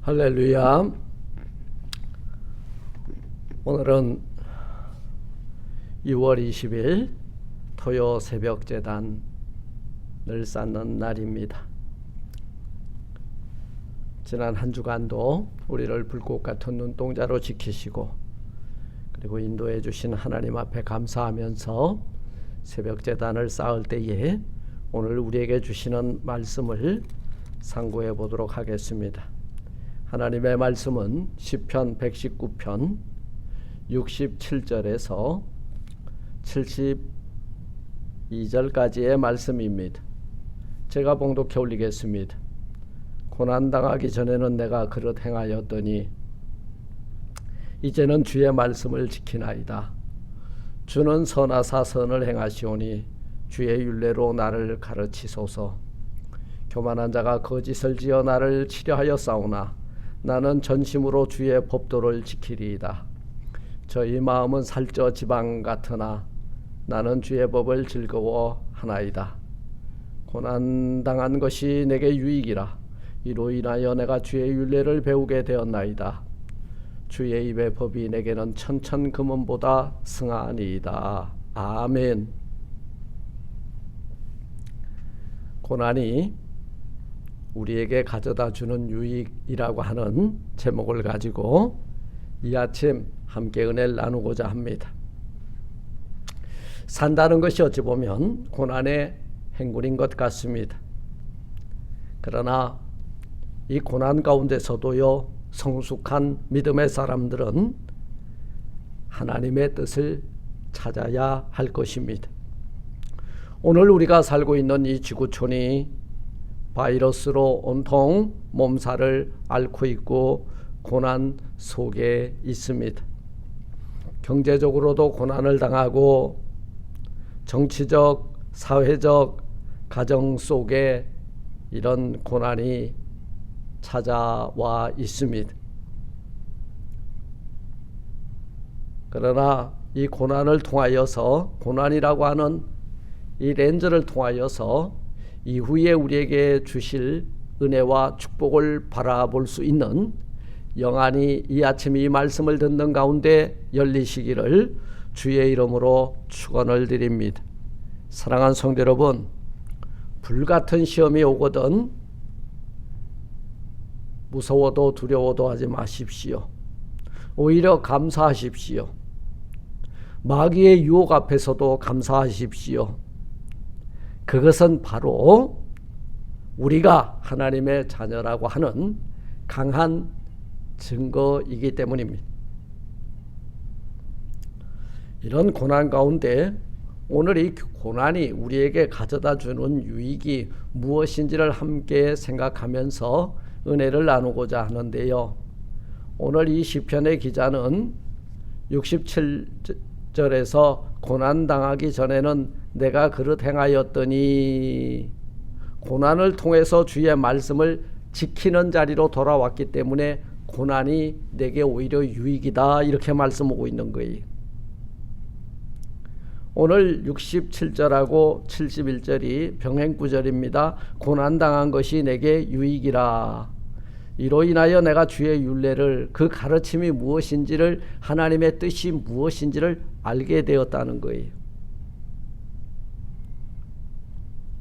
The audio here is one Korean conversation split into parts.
할렐루야. 오늘은 6월 20일 토요 새벽 제단을 쌓는 날입니다. 지난 한 주간도 우리를 불꽃 같은 눈동자로 지키시고 그리고 인도해 주신 하나님 앞에 감사하면서 새벽 제단을 쌓을 때에 오늘 우리에게 주시는 말씀을 상고해 보도록 하겠습니다. 하나님의 말씀은 시편 119편 67절에서 72절까지의 말씀입니다. 제가 봉독해 올리겠습니다. 고난당하기 전에는 내가 그릇 행하였더니 이제는 주의 말씀을 지키나이다. 주는 선하사 선을 행하시오니 주의 율례로 나를 가르치소서. 교만한 자가 거짓을 지어 나를 치려하여 싸우나 나는 전심으로 주의 법도를 지키리이다. 저희 마음은 살쪄 지방 같으나 나는 주의 법을 즐거워하나이다. 고난당한 것이 내게 유익이라. 이로 인하여 내가 주의 율례를 배우게 되었나이다. 주의 입의 법이 내게는 천천 금은보다 승하니이다. 아멘. 고난이 우리에게 가져다 주는 유익이라고 하는 제목을 가지고 이 아침 함께 은혜를 나누고자 합니다. 산다는 것이 어찌 보면 고난의 행군인 것 같습니다. 그러나 이 고난 가운데서도요, 성숙한 믿음의 사람들은 하나님의 뜻을 찾아야 할 것입니다. 오늘 우리가 살고 있는 이 지구촌이 바이러스로 온통 몸살을 앓고 있고 고난 속에 있습니다. 경제적으로도 고난을 당하고 정치적, 사회적, 가정 속에 이런 고난이 찾아와 있습니다. 그러나 이 고난을 통하여서, 고난이라고 하는 이 렌즈를 통하여서 이후에 우리에게 주실 은혜와 축복을 바라볼 수 있는 영안이 이 아침 이 말씀을 듣는 가운데 열리시기를 주의 이름으로 축원을 드립니다. 사랑하는 성도 여러분, 불같은 시험이 오거든 무서워도 두려워도 하지 마십시오. 오히려 감사하십시오. 마귀의 유혹 앞에서도 감사하십시오. 그것은 바로 우리가 하나님의 자녀라고 하는 강한 증거이기 때문입니다. 이런 고난 가운데 오늘 이 고난이 우리에게 가져다 주는 유익이 무엇인지를 함께 생각하면서 은혜를 나누고자 하는데요. 오늘 이 시편의 기자는 67절에서 고난당하기 전에는 내가 그릇 행하였더니, 고난을 통해서 주의 말씀을 지키는 자리로 돌아왔기 때문에 고난이 내게 오히려 유익이다, 이렇게 말씀하고 있는 거예요. 오늘 67절하고 71절이 병행구절입니다. 고난당한 것이 내게 유익이라. 이로 인하여 내가 주의 율례를, 그 가르침이 무엇인지를, 하나님의 뜻이 무엇인지를 알게 되었다는 거예요.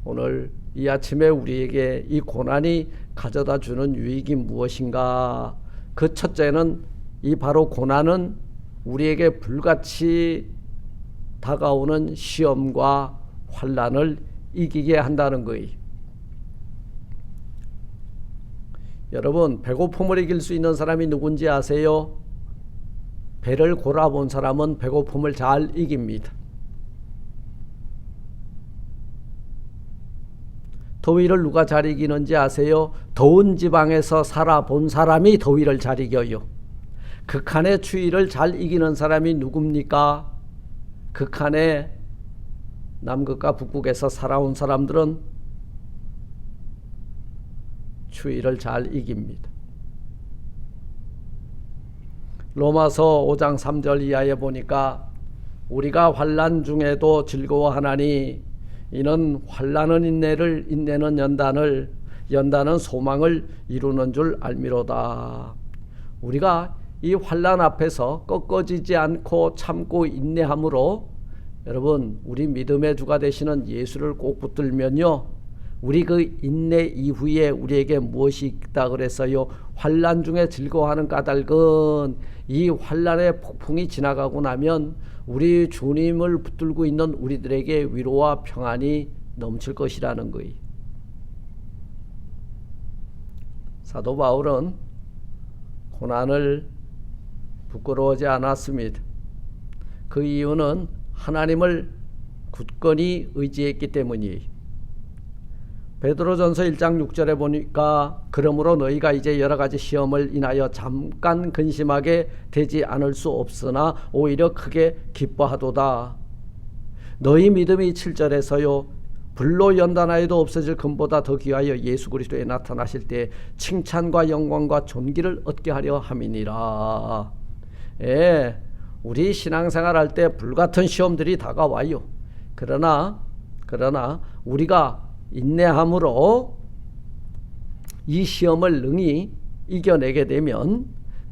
오늘 이 아침에 우리에게 이 고난이 가져다 주는 유익이 무엇인가? 그 첫째는 이 바로 고난은 우리에게 불같이 다가오는 시험과 환난을 이기게 한다는 거예요. 여러분, 배고픔을 이길 수 있는 사람이 누군지 아세요? 배를 골아본 사람은 배고픔을 잘 이깁니다. 더위를 누가 잘 이기는지 아세요? 더운 지방에서 살아본 사람이 더위를 잘 이겨요. 극한의 추위를 잘 이기는 사람이 누굽니까? 극한의 남극과 북극에서 살아온 사람들은 추위를 잘 이깁니다. 로마서 5장 3절 이하에 보니까 우리가 환난 중에도 즐거워하나니 이는 환난은 인내를, 인내는 연단을, 연단은 소망을 이루는 줄 알미로다. 우리가 이 환난 앞에서 꺾어지지 않고 참고 인내함으로 여러분 우리 믿음의 주가 되시는 예수를 꼭 붙들면요, 우리 그 인내 이후에 우리에게 무엇이 있다 그랬어요? 환난 중에 즐거워하는 까닭은 이 환난의 폭풍이 지나가고 나면 우리 주님을 붙들고 있는 우리들에게 위로와 평안이 넘칠 것이라는 거예요. 사도 바울은 고난을 부끄러워하지 않았습니다. 그 이유는 하나님을 굳건히 의지했기 때문이에요. 베드로전서 1장 6절에 보니까 그러므로 너희가 이제 여러 가지 시험을 인하여 잠깐 근심하게 되지 않을 수 없으나 오히려 크게 기뻐하도다. 너희 믿음이 7절에서요 불로 연단하여도 없어질 금보다 더 귀하여 예수 그리스도에 나타나실 때 칭찬과 영광과 존귀를 얻게 하려 함이니라. 예, 우리 신앙생활 할 때 불같은 시험들이 다가와요. 그러나 우리가 인내함으로 이 시험을 능히 이겨내게 되면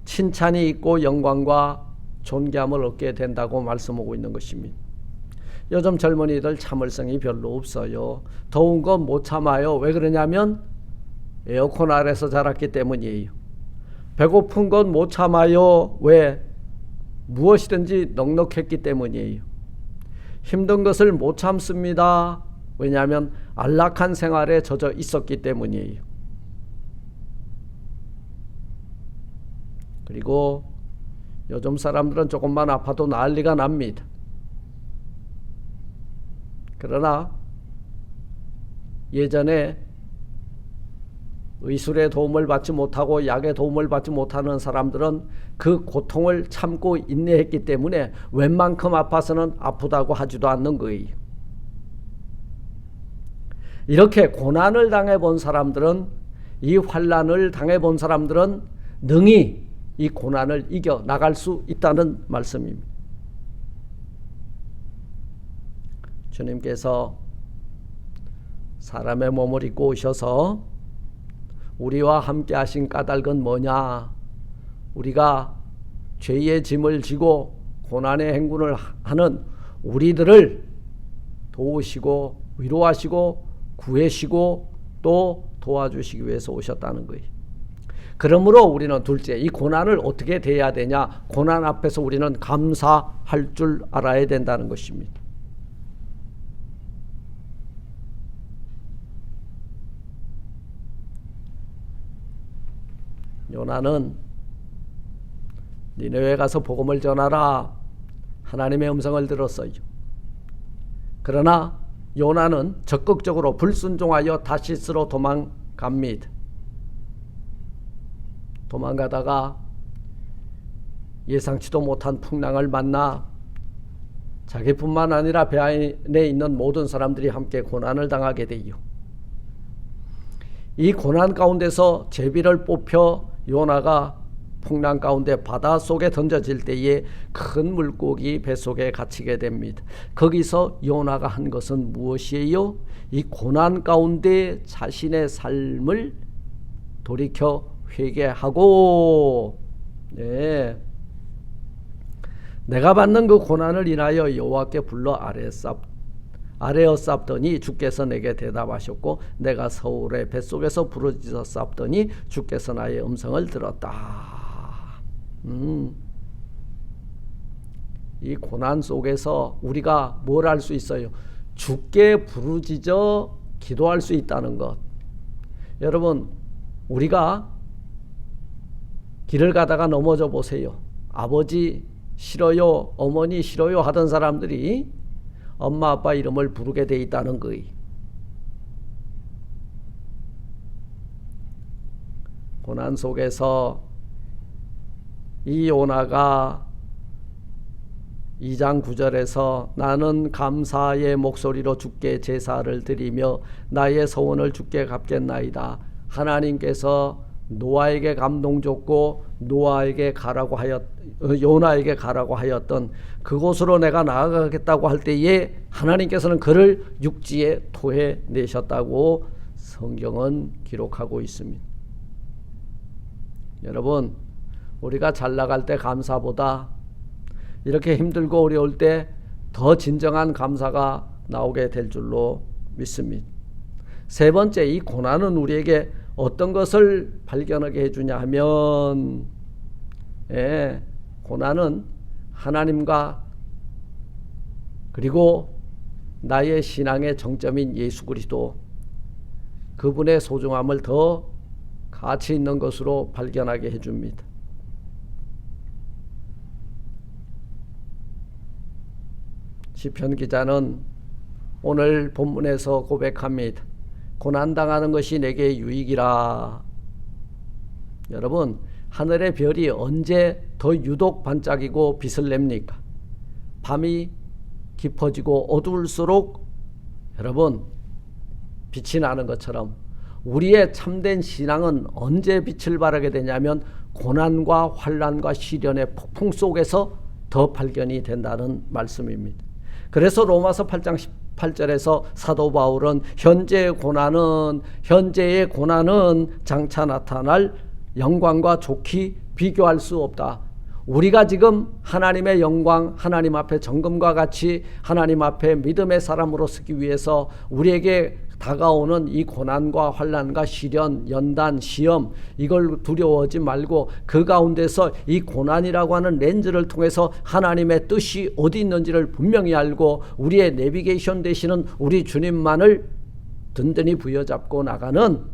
칭찬이 있고 영광과 존귀함을 얻게 된다고 말씀하고 있는 것입니다. 요즘 젊은이들 참을성이 별로 없어요. 더운 건 못 참아요. 왜 그러냐면 에어컨 아래서 자랐기 때문이에요. 배고픈 건 못 참아요. 왜? 무엇이든지 넉넉했기 때문이에요. 힘든 것을 못 참습니다. 왜냐하면 안락한 생활에 젖어 있었기 때문이에요. 그리고 요즘 사람들은 조금만 아파도 난리가 납니다. 그러나 예전에 의술의 도움을 받지 못하고 약의 도움을 받지 못하는 사람들은 그 고통을 참고 인내했기 때문에 웬만큼 아파서는 아프다고 하지도 않는 거예요. 이렇게 고난을 당해본 사람들은, 이 환난을 당해본 사람들은 능히 이 고난을 이겨 나갈 수 있다는 말씀입니다. 주님께서 사람의 몸을 입고 오셔서 우리와 함께 하신 까닭은 뭐냐? 우리가 죄의 짐을 지고 고난의 행군을 하는 우리들을 도우시고 위로하시고 구해시고 또 도와주시기 위해서 오셨다는 거예요. 그러므로 우리는 둘째, 이 고난을 어떻게 대해야 되냐? 고난 앞에서 우리는 감사할 줄 알아야 된다는 것입니다. 요나는 니느웨에 가서 복음을 전하라, 하나님의 음성을 들었어요. 그러나 요나는 적극적으로 불순종하여 다시스로 도망갑니다. 도망가다가 예상치도 못한 풍랑을 만나 자기뿐만 아니라 배 안에 있는 모든 사람들이 함께 고난을 당하게 돼요. 이 고난 가운데서 제비를 뽑혀 요나가 풍랑 가운데 바다 속에 던져질 때에 큰 물고기 뱃속에 갇히게 됩니다. 거기서 요나가 한 것은 무엇이에요? 이 고난 가운데 자신의 삶을 돌이켜 회개하고, 내가 받는 그 고난을 인하여 여호와께 불러 아뢰었사옵더니 주께서 내게 대답하셨고 내가 서울의 뱃속에서 부르짖어 싸웁더니 주께서 나의 음성을 들었다. 이 고난 속에서 우리가 뭘 할 수 있어요? 주께 부르짖어 기도할 수 있다는 것. 여러분, 우리가 길을 가다가 넘어져 보세요. 아버지 싫어요, 어머니 싫어요 하던 사람들이 엄마 아빠 이름을 부르게 돼 있다는 거예요. 고난 속에서 이 요나가 2장 9절에서 나는 감사의 목소리로 주께 제사를 드리며 나의 소원을 주께 갚겠나이다. 하나님께서 노아에게 감동 줬고 요나에게 가라고 하였던 그곳으로 내가 나아가겠다고 할 때에 하나님께서는 그를 육지에 토해 내셨다고 성경은 기록하고 있습니다. 여러분, 우리가 잘 나갈 때 감사보다 이렇게 힘들고 어려울 때 더 진정한 감사가 나오게 될 줄로 믿습니다. 세 번째, 이 고난은 우리에게 어떤 것을 발견하게 해주냐 하면, 고난은 하나님과 그리고 나의 신앙의 정점인 예수 그리스도, 그분의 소중함을 더 가치 있는 것으로 발견하게 해줍니다. 시편 기자는 오늘 본문에서 고백합니다. 고난당하는 것이 내게 유익이라. 여러분, 하늘의 별이 언제 더 유독 반짝이고 빛을 냅니까? 밤이 깊어지고 어두울수록 여러분 빛이 나는 것처럼 우리의 참된 신앙은 언제 빛을 발하게 되냐면 고난과 환난과 시련의 폭풍 속에서 더 발견이 된다는 말씀입니다. 그래서 로마서 8장 18절에서 사도 바울은 현재의 고난은 장차 나타날 영광과 좋게 비교할 수 없다. 우리가 지금 하나님의 영광, 하나님 앞에 정금과 같이 하나님 앞에 믿음의 사람으로 서기 위해서 우리에게 다가오는 이 고난과 환난과 시련, 연단, 시험, 이걸 두려워하지 말고 그 가운데서 이 고난이라고 하는 렌즈를 통해서 하나님의 뜻이 어디 있는지를 분명히 알고 우리의 내비게이션 되시는 우리 주님만을 든든히 부여잡고 나가는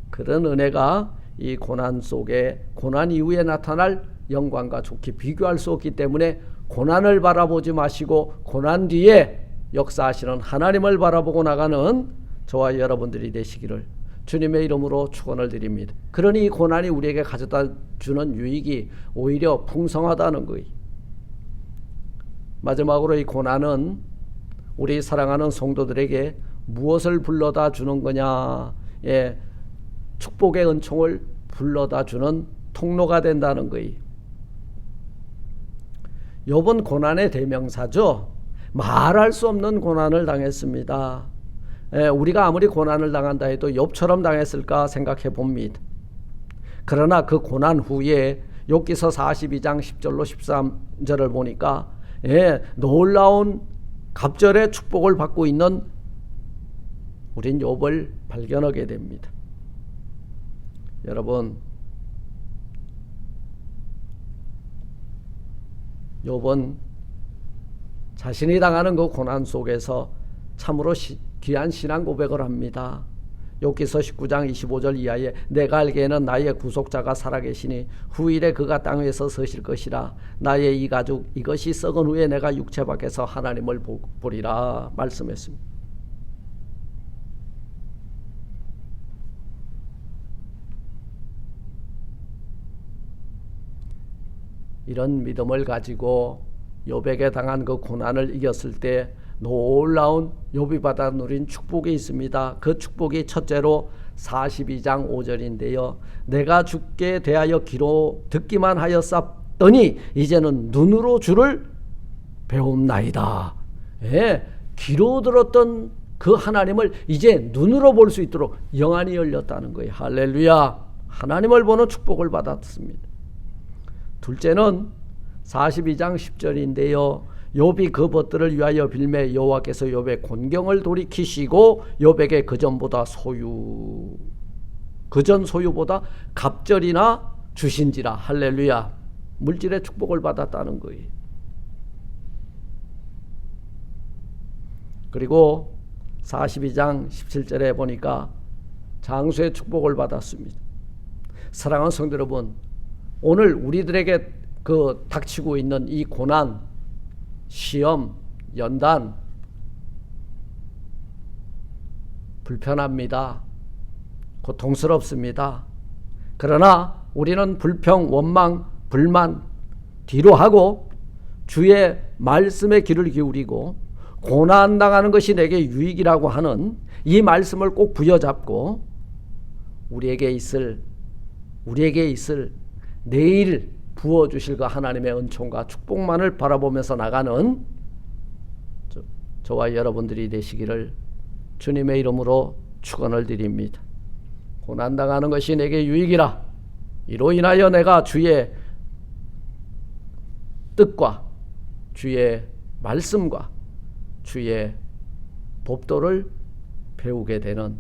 그런 은혜가 이 고난 속에, 고난 이후에 나타날 영광과 좋게 비교할 수 없기 때문에 고난을 바라보지 마시고 고난 뒤에 역사하시는 하나님을 바라보고 나가는 저와 여러분들이 되시기를 주님의 이름으로 축원을 드립니다. 그러니 이 고난이 우리에게 가져다 주는 유익이 오히려 풍성하다는 거예요. 마지막으로 이 고난은 우리 사랑하는 성도들에게 무엇을 불러다 주는 거냐? 축복의 은총을 불러다 주는 통로가 된다는 거예요. 욥은 고난의 대명사죠. 말할 수 없는 고난을 당했습니다. 우리가 아무리 고난을 당한다 해도 욥처럼 당했을까 생각해 봅니다. 그러나 그 고난 후에 욥기서 42장 10절로 13절을 보니까 놀라운 갑절의 축복을 받고 있는 우린 욥을 발견하게 됩니다. 여러분, 욥은 자신이 당하는 그 고난 속에서 참으로 귀한 신앙 고백을 합니다. 욥기서 19장 25절 이하에 내가 알기에는 나의 구속자가 살아계시니 후일에 그가 땅 위에서 서실 것이라. 나의 이 가죽 이것이 썩은 후에 내가 육체 밖에서 하나님을 보리라 말씀했습니다. 이런 믿음을 가지고 욥에게 당한 그 고난을 이겼을 때 놀라운 욥이 받아 누린 축복이 있습니다. 그 축복이 첫째로 42장 5절인데요. 내가 주께 대하여 귀로 듣기만 하였사더니 이제는 눈으로 주를 배움나이다. 귀로 들었던 그 하나님을 이제 눈으로 볼 수 있도록 영안이 열렸다는 거예요. 할렐루야. 하나님을 보는 축복을 받았습니다. 둘째는 42장 10절인데요. 욥이 그 벗들을 위하여 빌매 여호와께서 욥의 곤경을 돌이키시고 욥에게 그전 소유보다 갑절이나 주신지라. 할렐루야. 물질의 축복을 받았다는 거예요. 그리고 42장 17절에 보니까 장수의 축복을 받았습니다. 사랑하는 성도 여러분, 오늘 우리들에게 그 닥치고 있는 이 고난, 시험, 연단 불편합니다. 고통스럽습니다. 그러나 우리는 불평, 원망, 불만 뒤로 하고 주의 말씀에 귀를 기울이고 고난당하는 것이 내게 유익이라고 하는 이 말씀을 꼭 부여잡고 우리에게 있을 내일 부어주실 그 하나님의 은총과 축복만을 바라보면서 나가는 저와 여러분들이 되시기를 주님의 이름으로 축원을 드립니다. 고난당하는 것이 내게 유익이라. 이로 인하여 내가 주의 뜻과 주의 말씀과 주의 법도를 배우게 되는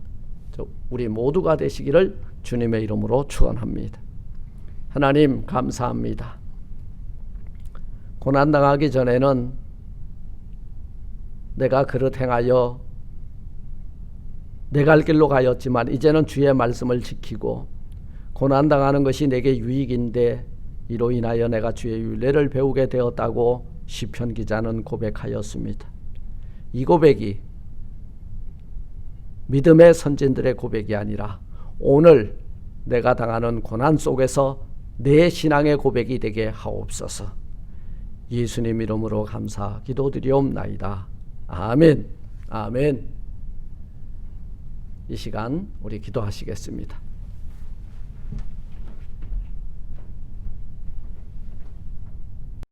우리 모두가 되시기를 주님의 이름으로 축원합니다. 하나님 감사합니다. 고난당하기 전에는 내가 그릇 행하여 내 갈 길로 가였지만 이제는 주의 말씀을 지키고 고난당하는 것이 내게 유익인데 이로 인하여 내가 주의 율례를 배우게 되었다고 시편 기자는 고백하였습니다. 이 고백이 믿음의 선진들의 고백이 아니라 오늘 내가 당하는 고난 속에서 내 신앙의 고백이 되게 하옵소서. 예수님 이름으로 감사 기도드리옵나이다. 아멘. 아멘. 이 시간 우리 기도하시겠습니다.